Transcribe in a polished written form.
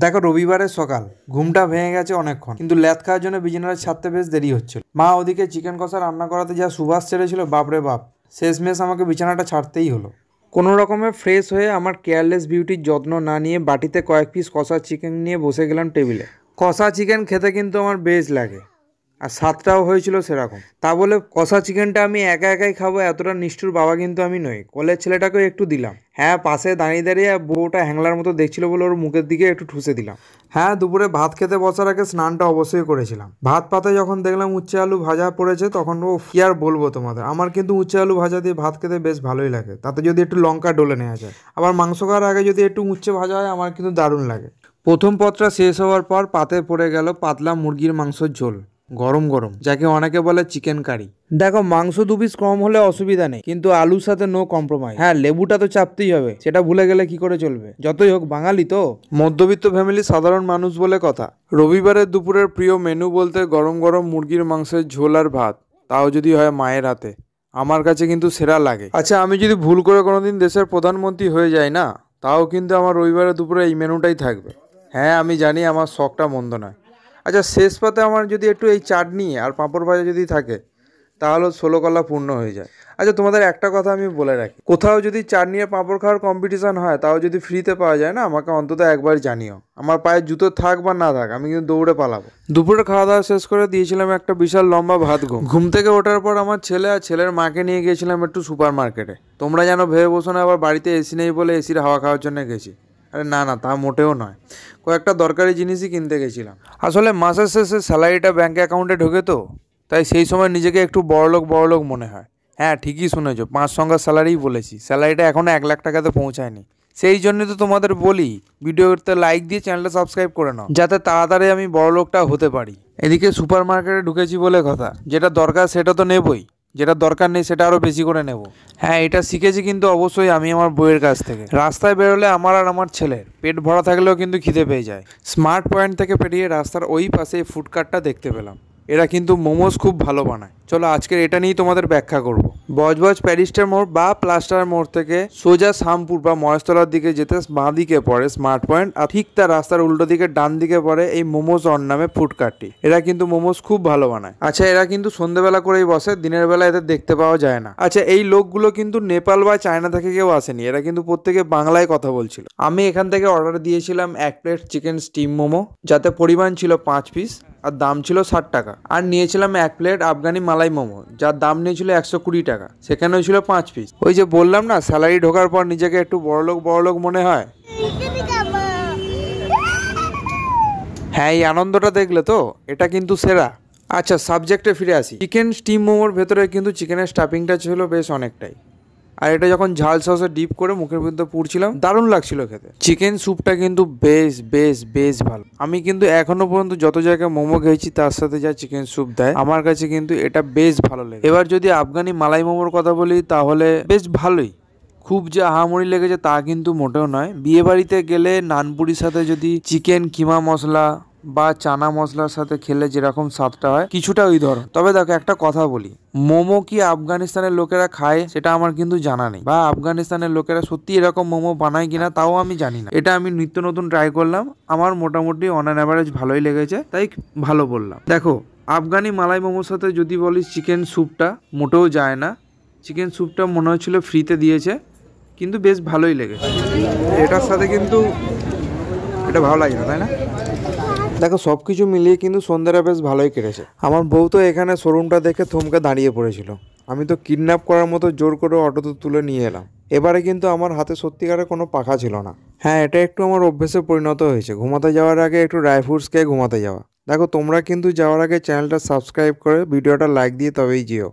দেখো রবিবারের সকাল, ঘুমটা ভেঙে গেছে অনেকক্ষণ, কিন্তু ল্যাদ খাওয়ার জন্য বিছানাটা ছাড়তে বেশ দেরি হচ্ছিল। মা ওদিকে চিকেন কষা রান্না করাতে যা সুবাস ছেড়েছিল, বাপরে বাপ, শেষমেশ আমাকে বিছানাটা ছাড়তেই হলো। কোনো রকমে ফ্রেশ হয়ে আমার কেয়ারলেস বিউটির যত্ন না নিয়ে বাটিতে কয়েক পিস কষা চিকেন নিয়ে বসে গেলাম টেবিলে। কষা চিকেন খেতে কিন্তু আমার বেশ লাগে, আর স্বাদটাও হয়েছিল সেরকম। তা বলে কষা চিকেনটা আমি একা একাই খাবো এতটা নিষ্ঠুর বাবা কিন্তু আমি নই। কলের ছেলেটাকেও একটু দিলাম। হ্যাঁ, পাশে দাঁড়িয়ে দাঁড়িয়ে বউটা হ্যাংলার মতো দেখছিল বলে ওর মুখের দিকে একটু ঠুসে দিলাম। হ্যাঁ, দুপুরে ভাত খেতে বসার আগে স্নানটা অবশ্যই করেছিলাম। ভাত পাতে যখন দেখলাম উচ্ছে আলু ভাজা পড়েছে, তখন ও কি আর বলবো তোমাদের, আমার কিন্তু উচ্ছে আলু ভাজা দিয়ে ভাত খেতে বেশ ভালোই লাগে। তাতে যদি একটু লঙ্কা ডলে নেওয়া যায়, আবার মাংস খাওয়ার আগে যদি একটু উচ্ছে ভাজা হয়, আমার কিন্তু দারুণ লাগে। প্রথম পদটা শেষ হওয়ার পর পাতে পড়ে গেল পাতলা মুরগির মাংসের ঝোল, গরম গরম, যাকে অনেকে বলে চিকেন কারি। দেখো, মাংস 2 পিস কম হলে অসুবিধা নেই, কিন্তু আলুর সাথে নো কম্প্রোমাইজ। হ্যাঁ, লেবুটা তো চাপতেই হবে, সেটা ভুলে গেলে কি করে চলবে? যতই হোক বাঙালি তো, মধ্যবিত্ত ফ্যামিলি, সাধারণ মানুষ বলে কথা। রবিবারের দুপুরের প্রিয় মেনু বলতে গরম গরম মুরগির মাংসের ঝোল আর ভাত, তাও যদি হয় মায়ের হাতে, আমার কাছে কিন্তু সেরা লাগে। আচ্ছা, আমি যদি ভুল করে কোনোদিন দেশের প্রধানমন্ত্রী হয়ে যাই না, তাও কিন্তু আমার রবিবারের দুপুরে এই মেনুটাই থাকবে। হ্যাঁ, আমি জানি আমার শখটা মন্দ নয়। আচ্ছা, শেষ পাতে আমার যদি একটু এই চাটনি আর পাঁপড় ভাজা যদি থাকে, তাহলে 16 কলা পূর্ণ হয়ে যায়। আচ্ছা, তোমাদের একটা কথা আমি বলে রাখি, কোথাও যদি চাটনি আর পাঁপড় খাওয়ার কম্পিটিশন হয়, তাও যদি ফ্রিতে পাওয়া যায় না, আমাকে অন্তত একবার জানিও। আমার পায়ে জুতো থাক বা না থাক, আমি কিন্তু দৌড়ে পালাবো। দুপুরে খাওয়া দাওয়া শেষ করে দিয়েছিলাম একটা বিশাল লম্বা ভাত ঘুম। ঘুম থেকে ওঠার পর আমার ছেলে আর ছেলের মাকে নিয়ে গিয়েছিলাম একটু সুপার মার্কেটে। তোমরা যেন ভেবে বসো না আবার বাড়িতে এসি নেই বলে এসির হাওয়া খাওয়ার জন্য গেছি। আরে না না, তা মোটেও নয়, কয়েকটা দরকারি জিনিসই কিনতে গেছিলাম। আসলে মাসের শেষে স্যালারিটা ব্যাঙ্ক অ্যাকাউন্টে ঢোকে তো, তাই সেই সময় নিজেকে একটু বড়লোক মনে হয়। হ্যাঁ, ঠিকই শুনেছো, 5 সংখ্যার স্যালারিই বলেছি। স্যালারিটা এখনও 1 লাখ টাকাতে পৌঁছায়নি। সেই জন্যই তো তোমাদের বলি, ভিডিওতে লাইক দিয়ে চ্যানেলটা সাবস্ক্রাইব করে নাও, যাতে তাড়াতাড়ি আমি বড়লোকটা হতে পারি। এদিকে সুপার মার্কেটে ঢুকেছি বলে কথা, যেটা দরকার সেটা তো নেবই, যেটা দরকার নেই সেটা আরও বেশি করে নেব। হ্যাঁ, এটা শিখেছি কিন্তু অবশ্যই আমি আমার বইয়ের কাছ থেকে। রাস্তায় বেরোলে আমার আর আমার ছেলের পেট ভরা থাকলেও কিন্তু খিদে পেয়ে যায়। স্মার্ট পয়েন্ট থেকে পেরিয়ে রাস্তার ওই পাশে ফুডকার্টটা দেখতে পেলাম। এরা কিন্তু মোমোস খুব ভালো বানায়। চলো আজকের এটা নিয়েই তোমাদের ব্যাখ্যা করব। বজবজ প্যারিস্টার মোড় বা প্লাস্টার মোড় থেকে সোজা শামপুর বা মহেশতলার দিকে যেতে বাঁ দিকে পড়ে স্মার্ট পয়েন্ট, আর ঠিক তার রাস্তার উল্টো দিকে ডান দিকে পড়ে এই মোমোস অন নামে ফুডকার্টটি। এরা কিন্তু মোমোস খুব ভালো বানায়। আচ্ছা, এরা কিন্তু সন্ধ্যেবেলা করেই বসে, দিনের বেলা এদের দেখতে পাওয়া যায় না। আচ্ছা, এই লোকগুলো কিন্তু নেপাল বা চায়না থেকে কেউ আসেনি, এরা কিন্তু প্রত্যেকে বাংলায় কথা বলছিল। আমি এখান থেকে অর্ডার দিয়েছিলাম 1 প্লেট চিকেন স্টিম মোমো, যাতে পরিমাণ ছিল 5 পিস আর দাম ছিল 60 টাকা। আর নিয়েছিলাম 1 প্লেট আফগানি মালাই মোমো, যার দাম নিয়েছিল 120 টাকা, সেখানেও ছিল 5 পিস। ওই যে বললাম না, স্যালারি ঢোকার পর নিজেকে একটু বড়লোক মনে হয়। হ্যাঁ, এই আনন্দটা দেখলে তো, এটা কিন্তু সেরা। আচ্ছা, সাবজেক্টে ফিরে আসি। চিকেন স্টিম মোমোর ভেতরে কিন্তু চিকেনের স্টাফিংটা ছিল বেশ অনেকটাই, আর এটা যখন ঝাল সসে ডিপ করে মুখের মধ্যে পুড়ছিলাম, দারুণ লাগছিল খেতে। চিকেন স্যুপটা কিন্তু বেশ ভালো। আমি কিন্তু এখনো পর্যন্ত যত জায়গায় মোমো খেয়েছি, তার সাথে যা চিকেন স্যুপ দেয়, আমার কাছে কিন্তু এটা বেশ ভালো লাগে। এবার যদি আফগানি মালাই মোমোর কথা বলি, তাহলে বেশ ভালোই। খুব যে আহামরি লেগেছে তা কিন্তু মোটেও নয়। বিয়ে বাড়িতে গেলে নানপুরির সাথে যদি চিকেন কিমা মশলা বা চানা মশলার সাথে খেলে যেরকম স্বাদটা হয়, কিছুটা ওই ধরো। তবে দেখো, একটা কথা বলি, মোমো কি আফগানিস্তানের লোকেরা খায় সেটা আমার কিন্তু জানা নেই, বা আফগানিস্তানের লোকেরা সত্যি এরকম মোমো বানায় কিনা তাও আমি জানি না। এটা আমি নিত্য নতুন ট্রাই করলাম, আমার মোটামুটি অন অ্যান অ্যাভারেজ ভালোই লেগেছে, তাই ভালো বললাম। দেখো, আফগানি মালাই মোমোর সাথে যদি বলিস চিকেন স্যুপটা মোটেও যায় না। চিকেন স্যুপটা মনে হচ্ছিল ফ্রিতে দিয়েছে, কিন্তু বেশ ভালোই লেগেছে। এটার সাথে কিন্তু এটা ভালো লাগে না, তাই না? দেখো, সব কিছু মিলিয়ে কিন্তু সন্ধ্যাটা বেশ ভালোই কেটেছে। আমার বউ তো এখানে শোরুমটা দেখে থমকে দাঁড়িয়ে পড়েছিল। আমি তো কিডন্যাপ করার মতো জোর করে অটোতে তুলে নিয়ে এলাম। এবারে কিন্তু আমার হাতে সত্যিকারের কোনো পাখা ছিল না। হ্যাঁ, এটা একটু আমার অভ্যেসে পরিণত হয়েছে, ঘুমাতে যাওয়ার আগে একটু ড্রাই ফ্রুটস খেয়ে ঘুমাতে যাওয়া। দেখো, তোমরা কিন্তু যাওয়ার আগে চ্যানেলটা সাবস্ক্রাইব করে ভিডিওটা লাইক দিয়ে তবেই যেও।